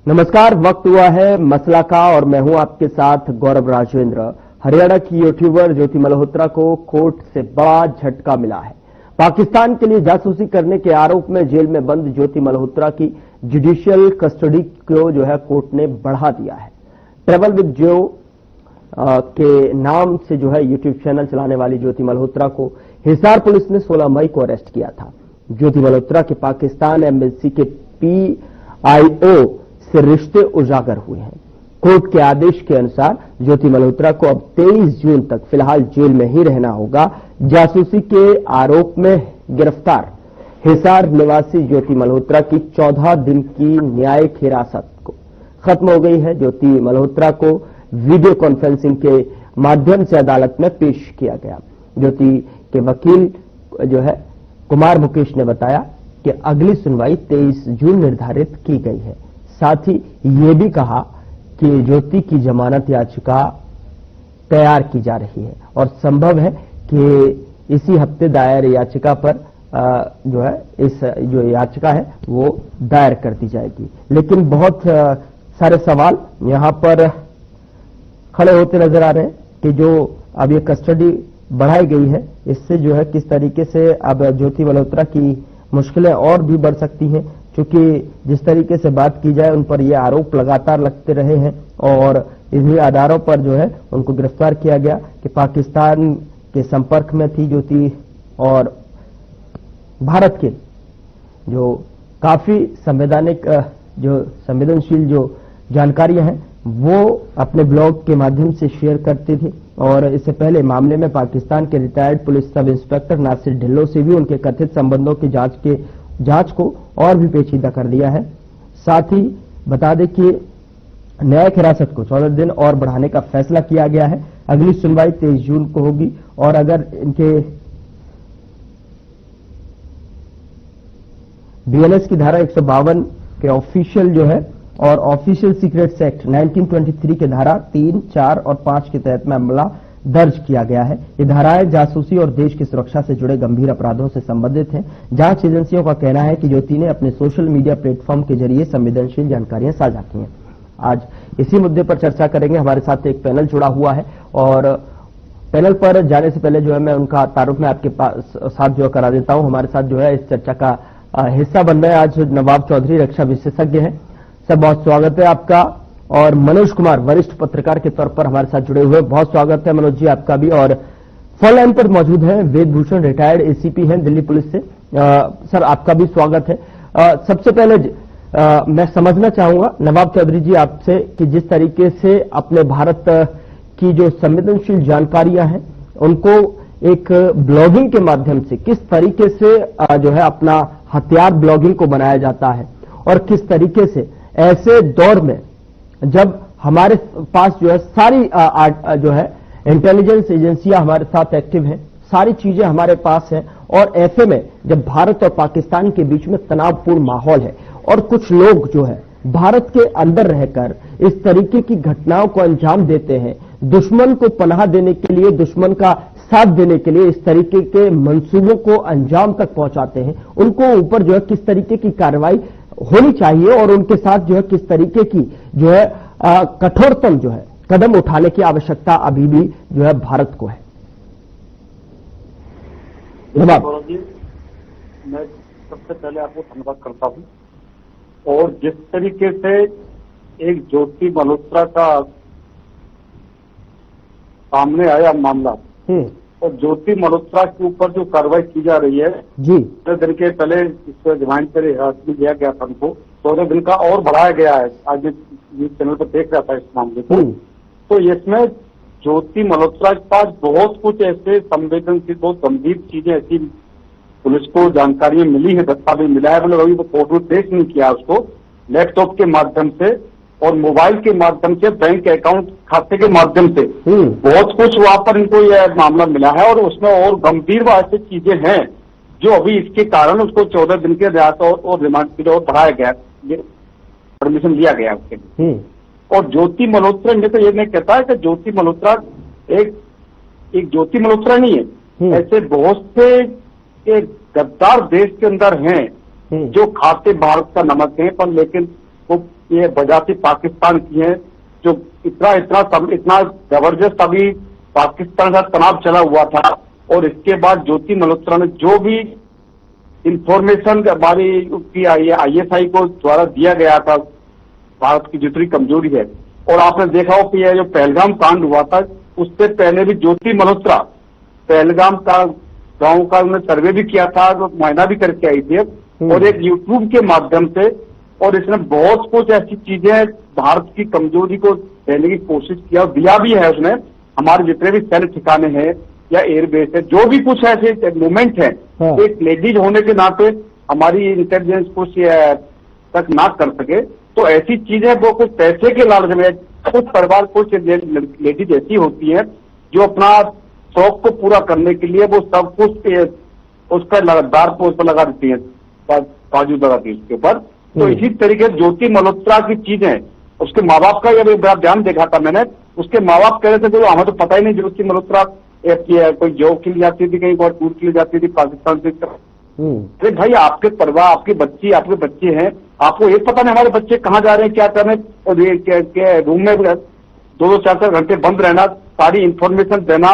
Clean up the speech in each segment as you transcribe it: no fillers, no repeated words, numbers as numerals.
नमस्कार, वक्त हुआ है मसला का और मैं हूं आपके साथ गौरव राजेंद्र। हरियाणा की यूट्यूबर ज्योति मल्होत्रा को कोर्ट से बड़ा झटका मिला है। पाकिस्तान के लिए जासूसी करने के आरोप में जेल में बंद ज्योति मल्होत्रा की जुडिशियल कस्टडी को कोर्ट ने बढ़ा दिया है। ट्रेवल विद जो के नाम से यूट्यूब चैनल चलाने वाली ज्योति मल्होत्रा को हिसार पुलिस ने 16 मई को अरेस्ट किया था। ज्योति मल्होत्रा के पाकिस्तान एम्बेसी के PIO से रिश्ते उजागर हुए हैं। कोर्ट के आदेश के अनुसार ज्योति मल्होत्रा को अब 23 जून तक फिलहाल जेल में ही रहना होगा। जासूसी के आरोप में गिरफ्तार हिसार निवासी ज्योति मल्होत्रा की 14 दिन की न्यायिक हिरासत को खत्म हो गई है। ज्योति मल्होत्रा को वीडियो कॉन्फ्रेंसिंग के माध्यम से अदालत में पेश किया गया। ज्योति के वकील कुमार मुकेश ने बताया कि अगली सुनवाई 23 जून निर्धारित की गई है। साथ ही ये भी कहा कि ज्योति की जमानत याचिका तैयार की जा रही है और संभव है कि इसी हफ्ते दायर याचिका पर इस जो याचिका है वो दायर कर दी जाएगी। लेकिन बहुत सारे सवाल यहां पर खड़े होते नजर आ रहे हैं कि जो अब ये कस्टडी बढ़ाई गई है इससे किस तरीके से अब ज्योति मल्होत्रा की मुश्किलें और भी बढ़ सकती हैं, क्योंकि जिस तरीके से बात की जाए उन पर ये आरोप लगातार लगते रहे हैं और इन्हीं आधारों पर उनको गिरफ्तार किया गया कि पाकिस्तान के संपर्क में थी ज्योति और भारत के जो काफी संवेदनशील जो जानकारियां हैं वो अपने ब्लॉग के माध्यम से शेयर करती थी। और इससे पहले मामले में पाकिस्तान के retired police sub inspector Nasir Dhillon से भी उनके कथित संबंधों की जांच को और भी पेचीदा कर दिया है। साथ ही बता दें कि न्यायिक हिरासत को 14 दिन और बढ़ाने का फैसला किया गया है। अगली सुनवाई 23 जून को होगी और अगर इनके BNS की धारा 152 के ऑफिशियल और ऑफिशियल सीक्रेट्स एक्ट 1923 के धारा 3, 4 और 5 के तहत मामला दर्ज किया गया है। ये धाराएं जासूसी और देश की सुरक्षा से जुड़े गंभीर अपराधों से संबंधित हैं। जांच एजेंसियों का कहना है कि ज्योति ने अपने सोशल मीडिया प्लेटफॉर्म के जरिए संवेदनशील जानकारियां साझा की हैं। आज इसी मुद्दे पर चर्चा करेंगे। हमारे साथ एक पैनल जुड़ा हुआ है और पैनल पर जाने से पहले मैं उनका तारुफ में आपके साथ करा देता हूं। हमारे साथ इस चर्चा का हिस्सा बन रहे हैं आज नवाब चौधरी, रक्षा विशेषज्ञ हैं। सर, बहुत स्वागत है आपका। और मनोज कुमार, वरिष्ठ पत्रकार के तौर पर हमारे साथ जुड़े हुए, बहुत स्वागत है मनोज जी आपका भी। और फोन लाइन पर मौजूद हैं वेद भूषण, रिटायर्ड ACP हैं दिल्ली पुलिस से। सर, आपका भी स्वागत है। सबसे पहले मैं समझना चाहूंगा नवाब चौधरी जी आपसे कि जिस तरीके से अपने भारत की जो संवेदनशील जानकारियां हैं उनको एक ब्लॉगिंग के माध्यम से किस तरीके से अपना हथियार ब्लॉगिंग को बनाया जाता है और किस तरीके से ऐसे दौर में जब हमारे पास सारी इंटेलिजेंस एजेंसियां हमारे साथ एक्टिव हैं, सारी चीजें हमारे पास हैं और ऐसे में जब भारत और पाकिस्तान के बीच में तनावपूर्ण माहौल है और कुछ लोग भारत के अंदर रहकर इस तरीके की घटनाओं को अंजाम देते हैं, दुश्मन को पनाह देने के लिए, दुश्मन का साथ देने के लिए इस तरीके के मंसूबों को अंजाम तक पहुंचाते हैं, उनको ऊपर किस तरीके की कार्रवाई होनी चाहिए और उनके साथ किस तरीके की कठोरतम कदम उठाने की आवश्यकता अभी भी भारत को है। गौरव जी, मैं सबसे पहले आपको धन्यवाद करता हूं। और जिस तरीके से एक ज्योति मल्होत्रा का सामने आया मामला और ज्योति मल्होत्रा के ऊपर जो कार्रवाई की जा रही है जी, 14 दिन के पहले इस रिमांड पर दिया गया था, हमको 14 दिन का और बढ़ाया गया है। आज न्यूज चैनल पर देख रहा था इस मामले को, तो इसमें ज्योति मल्होत्रा के पास बहुत कुछ ऐसे संवेदनशील, बहुत गंभीर चीजें ऐसी पुलिस को जानकारी मिली है, दस्तावेज मिला है, मतलब अभी वो कोर्ट में पेश नहीं किया उसको, लैपटॉप के माध्यम से और मोबाइल के माध्यम से, बैंक अकाउंट खाते के माध्यम से बहुत कुछ वहां पर इनको यह मामला मिला है। और उसमें और गंभीर ऐसी चीजें हैं जो अभी इसके कारण उसको 14 दिन के रियासत और रिमांड पीरियड और बढ़ाया गया, ये परमिशन दिया गया उसके लिए। और ज्योति मल्होत्रा ने तो ये नहीं कहता है कि ज्योति मल्होत्रा एक ज्योति मल्होत्रा नहीं है, ऐसे बहुत से गद्दार देश के अंदर हैं जो खाते भारत का नमक हैं, पर लेकिन वो ये बजाती पाकिस्तान की हैं, जो इतना जबरदस्त अभी पाकिस्तान का तनाव चला हुआ था। और इसके बाद ज्योति मल्होत्रा ने जो भी इंफॉर्मेशन हमारी की ISI को द्वारा दिया गया था, भारत की जितनी कमजोरी है, और आपने देखा हो कि यह जो पहलगाम कांड हुआ था, उससे पहले भी ज्योति मल्होत्रा पहलगाम का गांव का उन्होंने सर्वे भी किया था, तो मुआयना भी करके आई थी, और एक यूट्यूब के माध्यम से, और इसने बहुत कुछ ऐसी चीजें भारत की कमजोरी को देने की कोशिश किया, दिया भी है उसने। हमारे जितने भी सैन्य ठिकाने हैं या एयरबेस है, जो भी कुछ ऐसे मूवमेंट है, एक लेडीज होने के नाते हमारी इंटेलिजेंस कुछ तक ना कर सके, तो ऐसी चीजें वो कुछ पैसे के लालच में, कुछ परिवार कुछ लेडीज ऐसी होती है जो अपना शौक को पूरा करने के लिए वो सब कुछ उसका लगातार पोस्ट पर लगा देती है, बाजू लगा दी उसके ऊपर। तो इसी तरीके से ज्योति मल्होत्रा की चीजें, उसके माँ बाप का ये बड़ा ध्यान देखा था मैंने, उसके माँ बाप कह रहे थे हमें तो पता ही नहीं ज्योति मल्होत्रा कोई जॉब के लिए जाती थी, कहीं और टूर के लिए जाती थी पाकिस्तान से। अरे भाई, आपके परिवार, आपके बच्चे हैं, आपको ये पता नहीं हमारे बच्चे कहाँ जा रहे हैं, क्या कर रहे हैं, और ये रूम में 2-2, 4-4 घंटे बंद रहना, सारी इंफॉर्मेशन देना,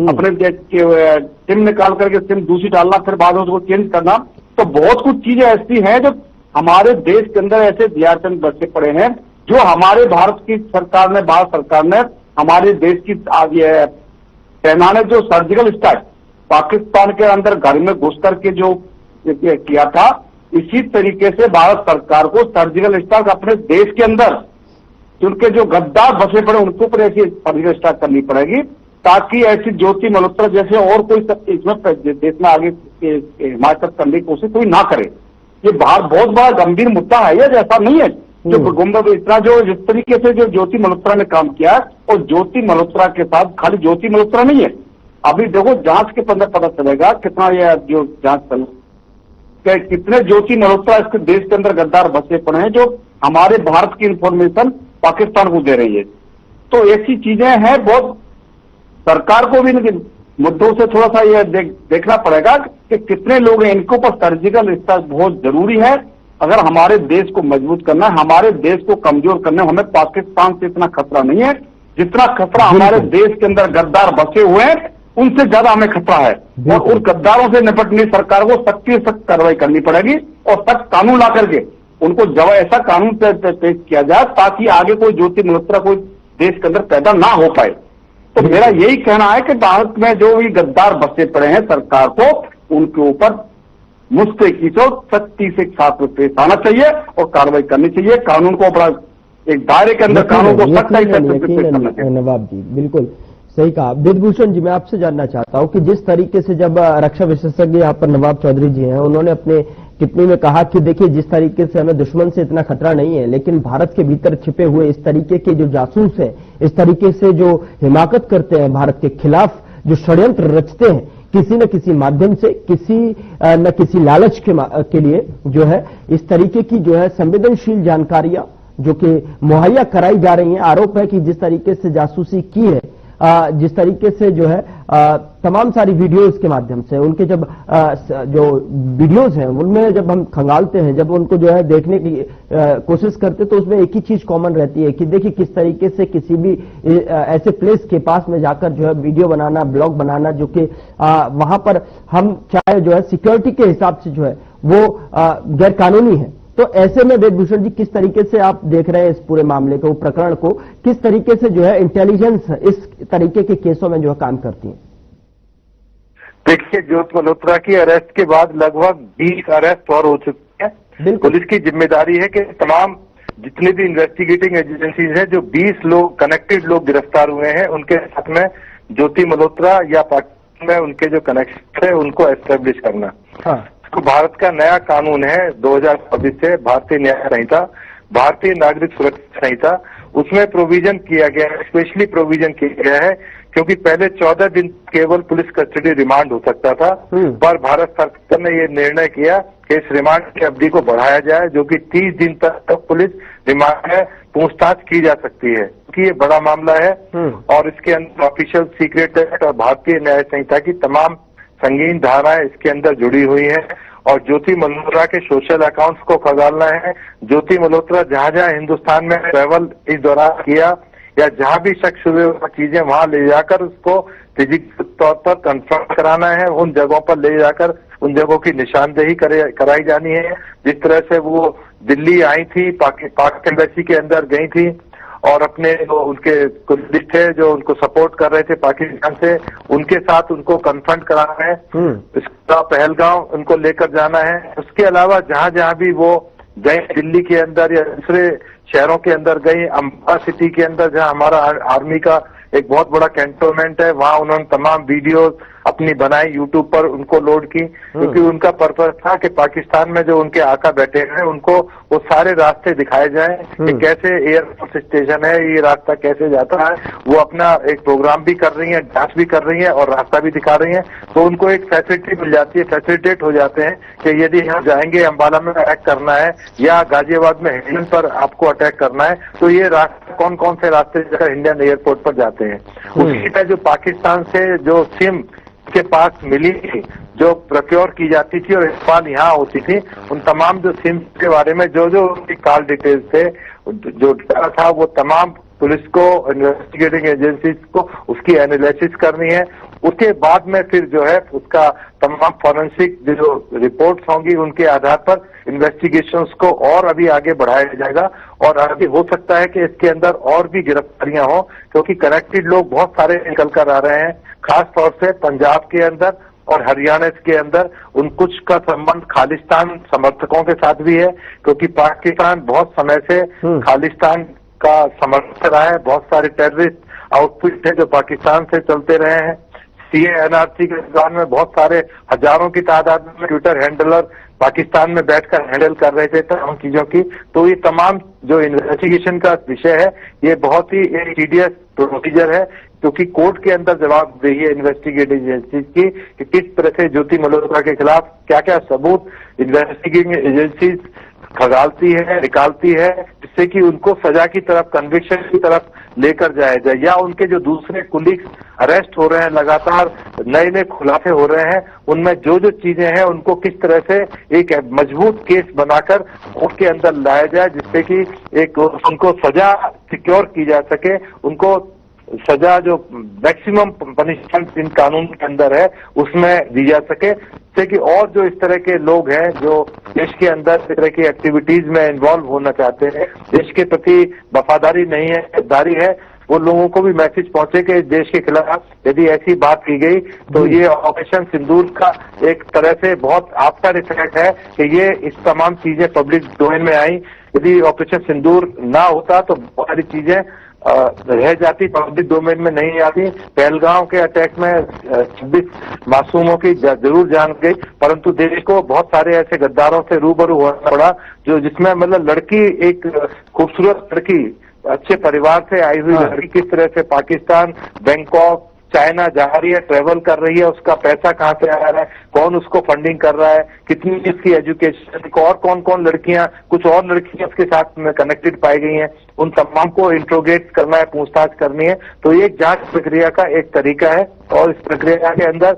अपने सिम निकाल करके सिम दूसरी डालना, फिर बाद में उसको चेंज करना। तो बहुत कुछ चीजें ऐसी हैं जो हमारे देश के अंदर ऐसे दियाचंद बचे पड़े हैं, जो हमारे भारत की सरकार ने, भारत सरकार ने हमारे देश की सेना ने जो सर्जिकल स्ट्राइक पाकिस्तान के अंदर घर में घुस करके जो किया था, इसी तरीके से भारत सरकार को सर्जिकल स्ट्राइक अपने देश के अंदर उनके जो गद्दार बसे पड़े उनके ऊपर ऐसी सर्जिकल स्ट्राइक करनी पड़ेगी, ताकि ऐसी ज्योति मल्होत्रा जैसे और कोई इसमें देश में आगे हिमाचल करने की कोशिश कोई ना करे। ये बहुत बड़ा गंभीर मुद्दा है, ये ऐसा नहीं है जो इतना जो जिस तरीके से जो ज्योति मल्होत्रा ने काम किया, और ज्योति मल्होत्रा के साथ खाली ज्योति मल्होत्रा नहीं है, अभी देखो जांच के अंदर पता चलेगा कितना ये जो जांच चल, कितने ज्योति मल्होत्रा इसके देश के अंदर गद्दार बसे पड़े हैं जो हमारे भारत की इंफॉर्मेशन पाकिस्तान को दे रही है। तो ऐसी चीजें हैं, बहुत सरकार को भी मुद्दों से थोड़ा सा यह देखना पड़ेगा कि कितने लोग हैं, इनके ऊपर सर्जिकल स्ट्राइक बहुत जरूरी है। अगर हमारे देश को मजबूत करना है, हमारे देश को कमजोर करना है, हमें पाकिस्तान से इतना खतरा नहीं है जितना खतरा हमारे देश के अंदर गद्दार बसे हुए हैं, उनसे ज्यादा हमें खतरा है। और उन गद्दारों से निपटने सरकार को सख्त से सख्त कार्रवाई करनी पड़ेगी, और सख्त कानून ला करके उनको ऐसा कानून पेश किया जाए ताकि आगे कोई ज्योति मल्होत्रा कोई देश के अंदर पैदा ना हो पाए। तो मेरा यही कहना है कि भारत में जो भी गद्दार बसे पड़े हैं, सरकार को उनके ऊपर मुस्तैदी से सख्ती से साथ में पेश आना चाहिए और कार्रवाई करनी चाहिए। कानून को अपना एक दायरे के अंदर कानून को सख्ताई से पेश करना चाहिए। नवाब जी बिल्कुल सही कहा। ब्रिजभूषण जी, मैं आपसे जानना चाहता हूं कि जिस तरीके से जब रक्षा विशेषज्ञ यहाँ पर नवाब चौधरी जी हैं, उन्होंने अपने टिप्पणी में कहा कि देखिए जिस तरीके से हमें दुश्मन से इतना खतरा नहीं है, लेकिन भारत के भीतर छिपे हुए इस तरीके के जो जासूस है, इस तरीके से जो हिमाकत करते हैं भारत के खिलाफ, जो षड्यंत्र रचते हैं किसी न किसी माध्यम से, किसी न किसी लालच के लिए जो है इस तरीके की जो है संवेदनशील जानकारियां जो कि मुहैया कराई जा रही हैं। आरोप है कि जिस तरीके से जासूसी की है, जिस तरीके से जो है तमाम सारी वीडियोस के माध्यम से उनके जब जो वीडियोस हैं उनमें जब हम खंगालते हैं, जब उनको जो है देखने की कोशिश करते, तो उसमें एक ही चीज कॉमन रहती है कि देखिए किस तरीके से किसी भी ऐसे प्लेस के पास में जाकर जो है वीडियो बनाना, ब्लॉग बनाना, जो कि वहां पर हम चाहे जो है सिक्योरिटी के हिसाब से जो है वो गैर कानूनी है। तो ऐसे में ब्रिजभूषण जी किस तरीके से आप देख रहे हैं इस पूरे मामले को, प्रकरण को, किस तरीके से जो है इंटेलिजेंस इस तरीके के केसों में जो है काम करती है? देखिए, ज्योति मल्होत्रा की अरेस्ट के बाद लगभग 20 अरेस्ट और हो चुके हैं। पुलिस की जिम्मेदारी है कि तमाम जितनी भी इन्वेस्टिगेटिंग एजेंसीज हैं, जो 20 लोग कनेक्टेड लोग गिरफ्तार हुए हैं, उनके साथ में ज्योति मल्होत्रा या पाकिस्तान में उनके जो कनेक्शन है उनको एस्टेब्लिश करना। तो भारत का नया कानून है 2024 से, भारतीय न्याय संहिता, भारतीय नागरिक सुरक्षा संहिता, उसमें प्रोविजन किया गया है, स्पेशली प्रोविजन किया गया है, क्योंकि पहले 14 दिन केवल पुलिस कस्टडी रिमांड हो सकता था, पर भारत सरकार ने ये निर्णय किया कि इस रिमांड की अवधि को बढ़ाया जाए, जो कि 30 दिन तक पुलिस रिमांड में पूछताछ की जा सकती है, क्योंकि ये बड़ा मामला है और इसके अंदर ऑफिशियल सीक्रेट एक्ट और भारतीय न्याय संहिता की तमाम संगीन धाराएं इसके अंदर जुड़ी हुई हैं और ज्योति मल्होत्रा के सोशल अकाउंट्स को खंगालना है। ज्योति मल्होत्रा जहां जहां हिंदुस्तान में ट्रैवल इस दौरान किया या जहां भी शख्स हुए चीजें वहां ले जाकर उसको फिजिकल तौर पर कंफर्म कराना है, उन जगहों पर ले जाकर उन जगहों की निशानदेही कराई जानी है। जिस तरह से वो दिल्ली आई थी, पाक एम्बेसी के अंदर गई थी और अपने जो उनके कुछ थे जो उनको सपोर्ट कर रहे थे पाकिस्तान से, उनके साथ उनको कन्फ्रंट कराना है। इसका पहलगांव उनको लेकर जाना है। उसके अलावा जहां जहां भी वो गए दिल्ली के अंदर या दूसरे शहरों के अंदर गई, अम्बाला सिटी के अंदर जहां हमारा आर्मी का एक बहुत बड़ा कैंटोनमेंट है, वहां उन्होंने तमाम वीडियोस अपनी बनाई, यूट्यूब पर उनको लोड की, क्योंकि उनका पर्पस था कि पाकिस्तान में जो उनके आका बैठे हैं उनको वो सारे रास्ते दिखाए जाएं कि कैसे एयरफोर्स स्टेशन है, ये रास्ता कैसे जाता है। वो अपना एक प्रोग्राम भी कर रही है, जांच भी कर रही है और रास्ता भी दिखा रही है। तो उनको एक फैसिलिटी मिल जाती है, फैसिलिटेट हो जाते हैं कि यदि हम जाएंगे अम्बाला में अटैक करना है या गाजियाबाद में हिंडन पर आपको अटैक करना है तो ये रास्ते कौन कौन से रास्ते जाकर इंडियन एयरपोर्ट पर जाते हैं। उसी तरह जो पाकिस्तान से जो सिम के पास मिली थी, जो प्रोक्योर की जाती थी और इस्तेमाल यहाँ होती थी, उन तमाम जो सिम के बारे में जो जो उनकी कॉल डिटेल्स थे, जो डाटा था, वो तमाम पुलिस को, इन्वेस्टिगेटिंग एजेंसीज को उसकी एनालिसिस करनी है। उसके बाद में फिर जो है उसका तमाम फॉरेंसिक जो रिपोर्ट्स होंगी उनके आधार पर इन्वेस्टिगेशंस को और अभी आगे बढ़ाया जाएगा और अभी हो सकता है कि इसके अंदर और भी गिरफ्तारियां हों, क्योंकि कनेक्टेड लोग बहुत सारे निकल कर आ रहे हैं, खास तौर से पंजाब के अंदर और हरियाणा के अंदर। उन कुछ का संबंध खालिस्तान समर्थकों के साथ भी है, क्योंकि पाकिस्तान बहुत समय से खालिस्तान का समर्थन रहा है। बहुत सारे टेररिस्ट आउटफिट है जो पाकिस्तान से चलते रहे हैं। CA-NRC के दौरान में बहुत सारे हजारों की तादाद में ट्विटर हैंडलर पाकिस्तान में बैठकर हैंडल कर रहे थे तमाम चीजों की। तो ये तमाम जो इन्वेस्टिगेशन का विषय है, ये बहुत ही एक सीरियस प्रोसीजर है, क्योंकि कोर्ट के अंदर जवाबदेही है इन्वेस्टिगेटिव एजेंसीज की कि किस तरह से ज्योति मल्होत्रा के खिलाफ क्या क्या सबूत इन्वेस्टिगेटिंग एजेंसीज खगालती है, निकालती है, जिससे कि उनको सजा की तरफ, कन्विक्शन की तरफ लेकर जाया जाए, या उनके जो दूसरे कुलीग्स अरेस्ट हो रहे हैं, लगातार नए नए खुलासे हो रहे हैं, उनमें जो जो चीजें हैं उनको किस तरह से एक मजबूत केस बनाकर कोर्ट के अंदर लाया जाए, जिससे कि एक उनको सजा सिक्योर की जा सके, उनको सजा जो मैक्सिमम पनिशमेंट इन कानून के अंदर है उसमें दी जा सके, जिससे कि और जो इस तरह के लोग हैं जो देश के अंदर इस तरह की एक्टिविटीज में इन्वॉल्व होना चाहते हैं, देश के प्रति वफादारी नहीं है, गद्दारी है, वो लोगों को भी मैसेज पहुंचे कि इस देश के खिलाफ यदि ऐसी बात की गई तो ये ऑपरेशन सिंदूर का एक तरह से बहुत आफ्टर इफेक्ट है कि ये इस तमाम चीजें पब्लिक डोमेन में आई। यदि ऑपरेशन सिंदूर ना होता तो बहुत सारी चीजें रह जाती, पब्लिक डोमेन में नहीं आती। पहलगांव के अटैक में 26 मासूमों की जरूर जान गई, परंतु देश को बहुत सारे ऐसे गद्दारों से रूबरू होना पड़ा जो जिसमें मतलब लड़की, एक खूबसूरत लड़की, अच्छे परिवार से आई हुई लड़की किस तरह से पाकिस्तान, बैंकॉक, चाइना जा रही है, ट्रेवल कर रही है, उसका पैसा कहाँ से आ रहा है, कौन उसको फंडिंग कर रहा है, कितनी इसकी एजुकेशन, और कौन कौन लड़कियां, कुछ और लड़कियां इसके साथ में कनेक्टेड पाई गई हैं, उन तमाम को इंट्रोगेट करना है, पूछताछ करनी है। तो ये एक जांच प्रक्रिया का एक तरीका है और इस प्रक्रिया के अंदर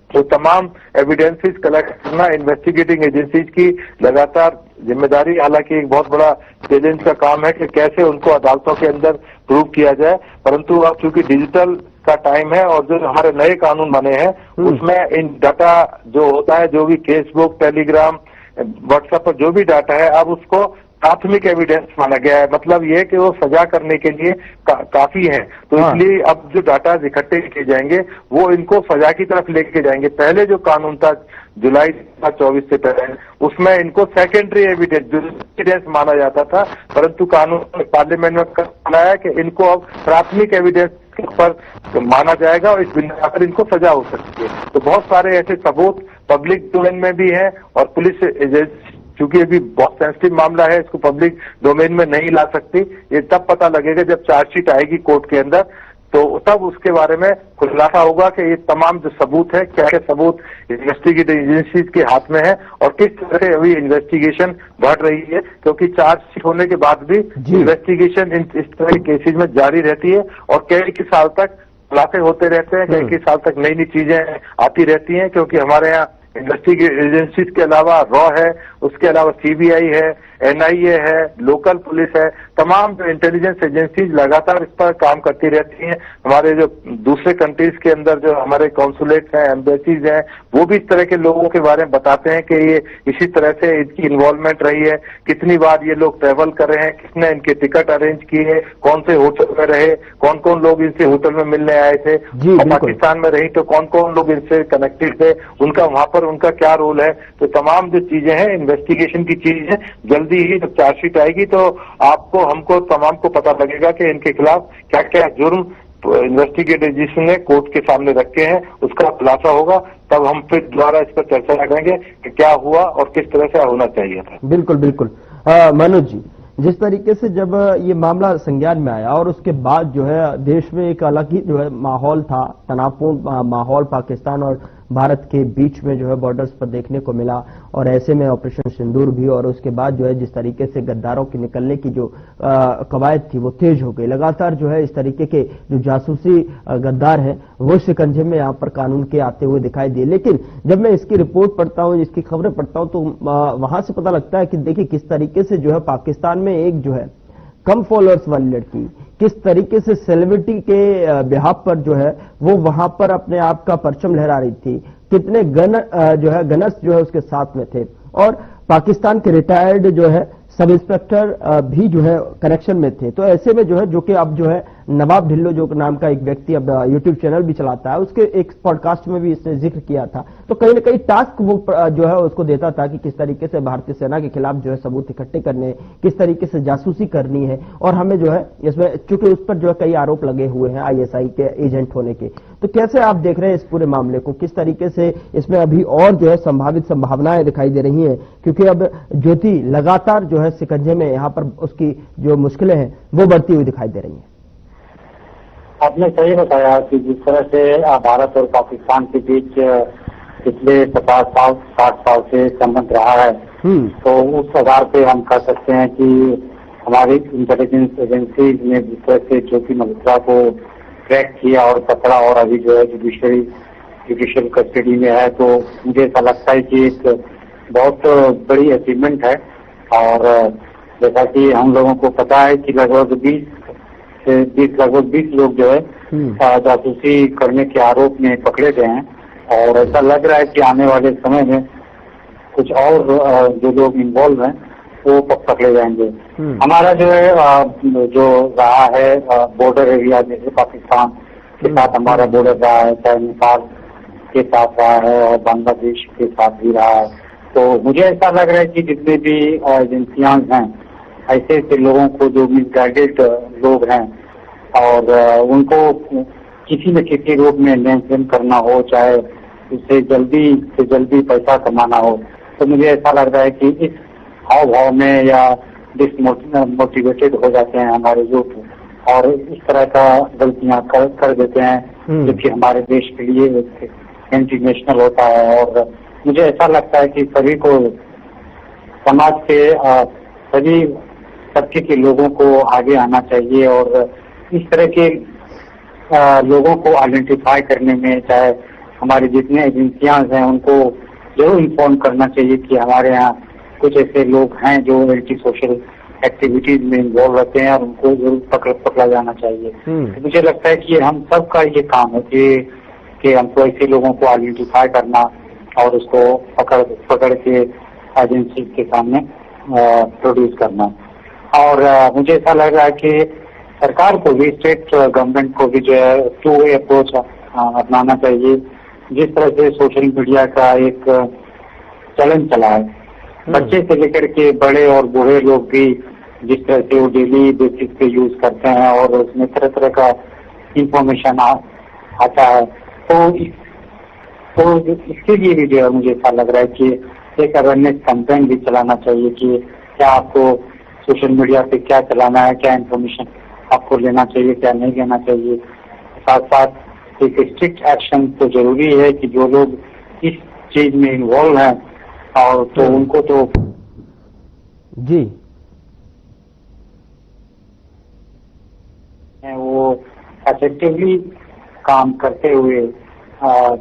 जो तमाम एविडेंसेस कलेक्ट करना इन्वेस्टिगेटिंग एजेंसीज की लगातार जिम्मेदारी, हालांकि एक बहुत बड़ा चैलेंज का काम है कि कैसे उनको अदालतों के अंदर प्रूव किया जाए। परंतु अब चूंकि डिजिटल का टाइम है और जो हमारे नए कानून बने हैं उसमें इन डाटा जो होता है, जो भी फेसबुक, टेलीग्राम, व्हाट्सएप पर जो भी डाटा है, अब उसको प्राथमिक एविडेंस माना गया है। मतलब ये कि वो सजा करने के लिए काफी है। तो इसलिए अब जो डाटा इकट्ठे किए जाएंगे वो इनको सजा की तरफ लेके जाएंगे। पहले जो कानून था जुलाई 2024 से पहले, उसमें इनको सेकेंडरी एविडेंस माना जाता था, परंतु कानून पार्लियामेंट में बनाया कि इनको अब प्राथमिक एविडेंस पर माना जाएगा और इस बिंदु पर इनको सजा हो सकती है। तो बहुत सारे ऐसे सबूत पब्लिक डोमेन में भी है और पुलिस एजेंसी, चूंकि अभी बहुत सेंसिटिव मामला है, इसको पब्लिक डोमेन में नहीं ला सकती। ये तब पता लगेगा जब चार्जशीट आएगी कोर्ट के अंदर, तो तब उसके बारे में खुलासा होगा कि ये तमाम जो सबूत है, क्या क्या सबूत इन्वेस्टिगेटिव एजेंसीज के हाथ में है और किस तरह से अभी इन्वेस्टिगेशन बढ़ रही है, क्योंकि चार्जशीट होने के बाद भी इन्वेस्टिगेशन इस तरह के केसेज में जारी रहती है और कई साल तक खुलासे होते रहते हैं, कई साल तक नई नई चीजें आती रहती हैं, क्योंकि हमारे यहाँ इन्वेस्टिगेशन एजेंसीज के अलावा रॉ है, उसके अलावा सीबीआई है, एनआईए है, लोकल पुलिस है, तमाम जो इंटेलिजेंस एजेंसीज लगातार इस पर काम करती रहती हैं। हमारे जो दूसरे कंट्रीज के अंदर जो हमारे कॉन्सुलेट्स हैं, एम्बेसीज हैं, वो भी इस तरह के लोगों के बारे में बताते हैं कि ये इसी तरह से इनकी इन्वॉल्वमेंट रही है, कितनी बार ये लोग ट्रेवल कर रहे हैं, किसने इनके टिकट अरेंज किए, कौन से होटल में रहे, कौन कौन लोग इनसे होटल में मिलने आए थे, और पाकिस्तान में रही तो कौन कौन लोग इनसे कनेक्टेड थे, उनका वहां पर उनका क्या रोल है। तो तमाम जो चीजें हैं इन्वेस्टिगेशन की चीज है। जल्दी ही जब चार्जशीट आएगी तो आपको, हमको, तमाम को पता लगेगा कि इनके खिलाफ क्या क्या जुर्म इन्वेस्टिगेट एजेंसी ने कोर्ट के सामने रखे हैं, उसका खुलासा होगा। तब हम फिर दोबारा इस पर चर्चा करेंगे कि क्या हुआ और किस तरह से होना चाहिए था। बिल्कुल बिल्कुल। मनोज जी, जिस तरीके से जब ये मामला संज्ञान में आया और उसके बाद जो है देश में एक अलग ही जो है माहौल था, तनावपूर्ण माहौल पाकिस्तान और भारत के बीच में जो है बॉर्डर्स पर देखने को मिला, और ऐसे में ऑपरेशन सिंदूर भी, और उसके बाद जो है जिस तरीके से गद्दारों के निकलने की जो कवायद थी वो तेज हो गई। लगातार जो है इस तरीके के जो जासूसी गद्दार हैं वो शिकंजे में यहाँ पर कानून के आते हुए दिखाई दिए। लेकिन जब मैं इसकी रिपोर्ट पढ़ता हूँ, इसकी खबरें पढ़ता हूँ, तो वहां से पता लगता है कि देखिए किस तरीके से जो है पाकिस्तान में एक जो है कम फॉलोअर्स वाली लड़की किस तरीके से सेलिब्रिटी के बिहाफ पर जो है वो वहां पर अपने आप का परचम लहरा रही थी, कितने गनर्स जो है उसके साथ में थे, और पाकिस्तान के रिटायर्ड जो है सब इंस्पेक्टर भी जो है कनेक्शन में थे। तो ऐसे में जो है, जो कि अब जो है नवाब ढिल्लो जो नाम का एक व्यक्ति अब यूट्यूब चैनल भी चलाता है, उसके एक पॉडकास्ट में भी इसने जिक्र किया था। तो कहीं ना कहीं टास्क वो जो है उसको देता था कि किस तरीके से भारतीय सेना के खिलाफ जो है सबूत इकट्ठे करने, किस तरीके से जासूसी करनी है, और हमें जो है इसमें चूंकि उस पर जो है कई आरोप लगे हुए हैं आईएसआई के एजेंट होने के। तो कैसे आप देख रहे हैं इस पूरे मामले को, किस तरीके से इसमें अभी और जो है संभावित संभावनाएं दिखाई दे रही हैं, क्योंकि अब ज्योति लगातार जो है शिकंजे में यहाँ पर उसकी जो मुश्किलें हैं वो बढ़ती हुई दिखाई दे रही हैं। आपने सही बताया कि जिस तरह से भारत और पाकिस्तान के बीच पिछले 50 साल 60 साल से संबंध रहा है, तो उस आधार पे हम कह सकते हैं कि हमारी इंटेलिजेंस एजेंसी ने जिस तरह से ज्योति मल्होत्रा को ट्रैक किया और पकड़ा, और अभी जो है जुडिशियल कस्टडी में है, तो मुझे ऐसा लगता है कि एक बहुत बड़ी अचीवमेंट है। और जैसा कि हम लोगों को पता है कि लगभग 20 लोग जो है जासूसी करने के आरोप में पकड़े गए हैं, और ऐसा लग रहा है कि आने वाले समय में कुछ और जो लोग इन्वॉल्व हैं वो पकड़े जाएंगे। हमारा जो है जो रहा है बॉर्डर एरिया, जैसे पाकिस्तान के साथ हमारा बॉर्डर रहा है, चाहे नेपाल के साथ रहा है और बांग्लादेश के साथ भी रहा है। तो मुझे ऐसा लग रहा है कि जितने भी एजेंसियां हैं, ऐसे ऐसे लोगों को जो मिसगाइडेड लोग हैं और उनको किसी न किसी रूप में लेन देन करना हो, चाहे उससे जल्दी से जल्दी पैसा कमाना हो, तो मुझे ऐसा लग रहा है कि इस हाव भाव में या डिसमोटिवेटेड हो जाते हैं हमारे यूथ, और इस तरह का गलतियां कर देते हैं, जो कि हमारे देश के लिए एंटी नेशनल होता है। और मुझे ऐसा लगता है कि सभी को, समाज के सभी तबके के लोगों को आगे आना चाहिए, और इस तरह के लोगों को आइडेंटिफाई करने में, चाहे हमारी जितने एजेंसियां हैं उनको जरूर इन्फॉर्म करना चाहिए कि हमारे यहाँ कुछ ऐसे लोग हैं जो एंटी सोशल एक्टिविटीज में इन्वॉल्व रहते हैं, और उनको जरूर पकड़ा जाना चाहिए। तो मुझे लगता है कि हम सबका ये काम है कि हमको ऐसे लोगों को आइडेंटिफाई करना और उसको पकड़ के एजेंसी के सामने प्रोड्यूस करना। और मुझे ऐसा लग रहा है कि सरकार को भी, स्टेट गवर्नमेंट को भी जो है टू वे अप्रोच अपनाना चाहिए। जिस तरह से सोशल मीडिया का एक चलन चला है, बच्चे से लेकर के बड़े और बूढ़े लोग भी जिस तरह से वो डेली बेसिस पे यूज करते हैं, और उसमें तरह तरह का इंफॉर्मेशन आता है, तो इसके लिए भी जो है मुझे ऐसा लग रहा है कि एक अवेयरनेस कैंपेन भी चलाना चाहिए कि क्या आपको सोशल मीडिया पे क्या चलाना है, क्या इन्फॉर्मेशन आपको लेना चाहिए, क्या नहीं लेना चाहिए। साथ साथ एक स्ट्रिक्ट एक्शन तो जरूरी है कि जो लोग इस चीज में इन्वॉल्व हैं, और तो उनको तो जी वो इफेक्टिवली काम करते हुए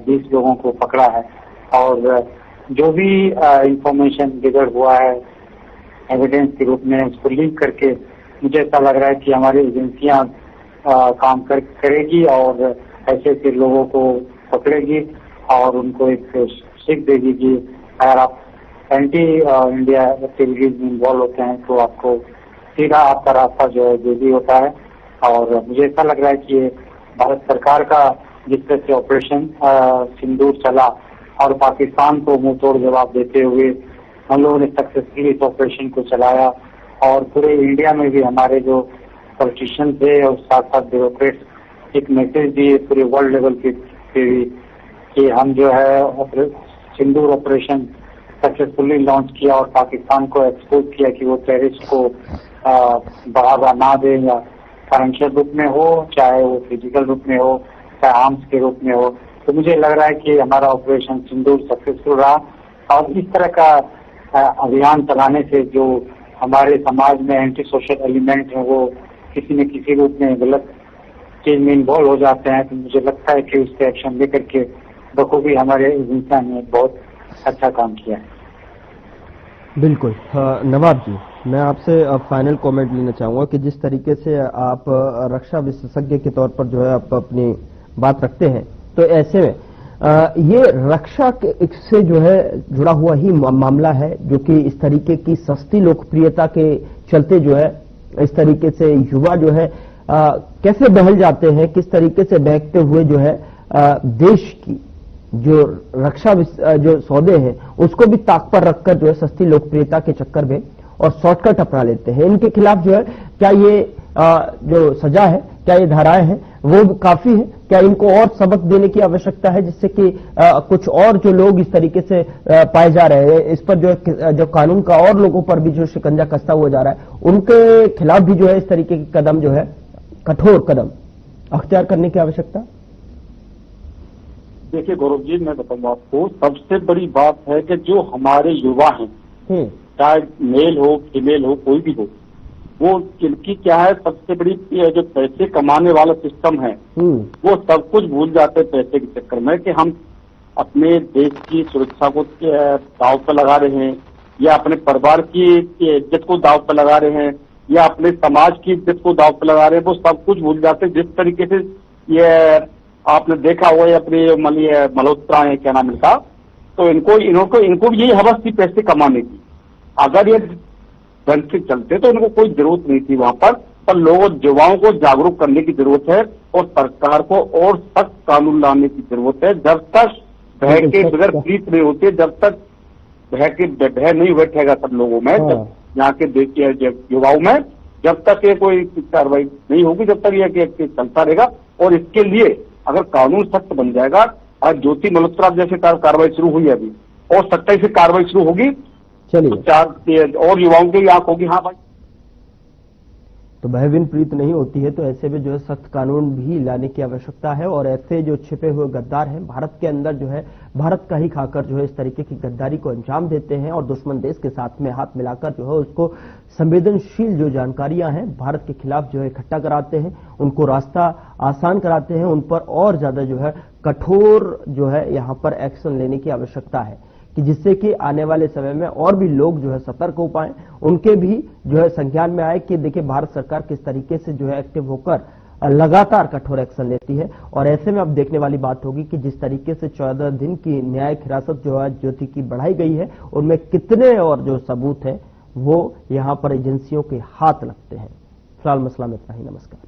20 लोगों को पकड़ा है। और जो भी इंफॉर्मेशन गैदर हुआ है एविडेंस के रूप में, उसको लिंक करके मुझे ऐसा लग रहा है कि हमारी एजेंसियां काम करेगी और ऐसे ऐसे लोगों को पकड़ेगी और उनको एक सीख देगी कि अगर आप एंटी इंडिया एक्टिविटीज में इन्वॉल्व होते हैं तो आपको सीधा आपका रास्ता जो है जो भी होता है। और मुझे ऐसा लग रहा है कि ये भारत सरकार का जिस तरह से ऑपरेशन सिंदूर चला और पाकिस्तान को मुंह तोड़ जवाब देते हुए हम लोगों ने सक्सेसफुली इस ऑपरेशन को चलाया और पूरे इंडिया में भी हमारे जो पॉलिटिशियन थे और साथ साथ ब्यूरोक्रेट्स एक मैसेज दिए पूरे वर्ल्ड लेवल पे भी कि हम जो है सिंदूर ऑपरेशन सक्सेसफुली लॉन्च किया और पाकिस्तान को एक्सपोज किया कि वो टेररिस्ट को बढ़ावा ना दे, या फाइनेंशियल रूप में हो, चाहे वो फिजिकल रूप में हो, चाहे आर्म्स के रूप में हो। तो मुझे लग रहा है कि हमारा ऑपरेशन सिंदूर सक्सेसफुल रहा और इस तरह का अभियान चलाने से जो हमारे समाज में एंटी सोशल एलिमेंट है वो किसी न किसी रूप में गलत चीज में इन्वॉल्व हो जाते हैं। तो मुझे लगता है कि उस पर एक्शन लेकर के बखूबी हमारे एजेंसियों ने बहुत अच्छा काम किया है। बिल्कुल। नवाब जी, मैं आपसे फाइनल कमेंट लेना चाहूंगा कि जिस तरीके से आप रक्षा विशेषज्ञ के तौर पर जो है आप अपनी बात रखते हैं, तो ऐसे में ये रक्षा से जो है जुड़ा हुआ ही मामला है जो कि इस तरीके की सस्ती लोकप्रियता के चलते जो है इस तरीके से युवा जो है कैसे बहल जाते हैं, किस तरीके से बहकते हुए जो है देश की जो रक्षा जो सौदे हैं उसको भी ताक पर रखकर जो है सस्ती लोकप्रियता के चक्कर में और शॉर्टकट अपना लेते हैं। इनके खिलाफ जो है क्या ये जो सजा है, क्या ये धाराएं हैं वो काफी है? क्या इनको और सबक देने की आवश्यकता है जिससे कि कुछ और जो लोग इस तरीके से पाए जा रहे हैं, इस पर जो कानून का और लोगों पर भी जो शिकंजा कसता हुआ जा रहा है, उनके खिलाफ भी जो है इस तरीके के कदम जो है कठोर कदम अख्तियार करने की आवश्यकता? देखिए गौरव जी, मैं बताऊंगा आपको, सबसे बड़ी बात है कि जो हमारे युवा हैं, चाहे मेल हो फीमेल हो कोई भी हो, वो जिनकी क्या है सबसे बड़ी जो पैसे कमाने वाला सिस्टम है वो सब कुछ भूल जाते हैं पैसे के चक्कर में कि हम अपने देश की सुरक्षा को दांव पर लगा रहे हैं या अपने परिवार की इज्जत को दांव पर लगा रहे हैं या अपने समाज की इज्जत को दांव पर लगा रहे हैं। वो सब कुछ भूल जाते हैं। जिस तरीके से ये आपने देखा हुआ है अपने मल्होत्रा है, क्या नाम इनका, तो इनको भी यही हवस थी पैसे कमाने की। अगर ये ढंग से चलते तो इनको कोई जरूरत नहीं थी वहां पर लोगों युवाओं को जागरूक करने की जरूरत है और सरकार को और सख्त कानून लाने की जरूरत है। जब तक भय के बगैर प्रीत नहीं होती, जब तक भय नहीं बैठेगा सब लोगों में, जब यहाँ के देश के युवाओं में, जब तक ये कोई कार्रवाई नहीं होगी, जब तक ये चलता रहेगा। और इसके लिए अगर कानून सख्त बन जाएगा, आज ज्योति मल्होत्रा जैसे कार्रवाई शुरू हुई है अभी और 27 से कार्रवाई शुरू होगी, चलिए तो 4 और युवाओं की आंख होगी। हाँ भाई, तो भयविन प्रीत नहीं होती है, तो ऐसे में जो है सख्त कानून भी लाने की आवश्यकता है। और ऐसे जो छिपे हुए गद्दार हैं भारत के अंदर जो है भारत का ही खाकर जो है इस तरीके की गद्दारी को अंजाम देते हैं और दुश्मन देश के साथ में हाथ मिलाकर जो है उसको संवेदनशील जो जानकारियां हैं भारत के खिलाफ जो है इकट्ठा कराते हैं, उनको रास्ता आसान कराते हैं, उन पर और ज्यादा जो है कठोर जो है यहां पर एक्शन लेने की आवश्यकता है कि जिससे कि आने वाले समय में और भी लोग जो है सतर्क हो पाए, उनके भी जो है संज्ञान में आए कि देखिए भारत सरकार किस तरीके से जो है एक्टिव होकर लगातार कठोर एक्शन लेती है। और ऐसे में अब देखने वाली बात होगी कि जिस तरीके से 14 दिन की न्यायिक हिरासत जो है ज्योति की बढ़ाई गई है, उनमें कितने और जो सबूत है वो यहां पर एजेंसियों के हाथ लगते हैं। फिलहाल मसला में इतना ही। नमस्कार।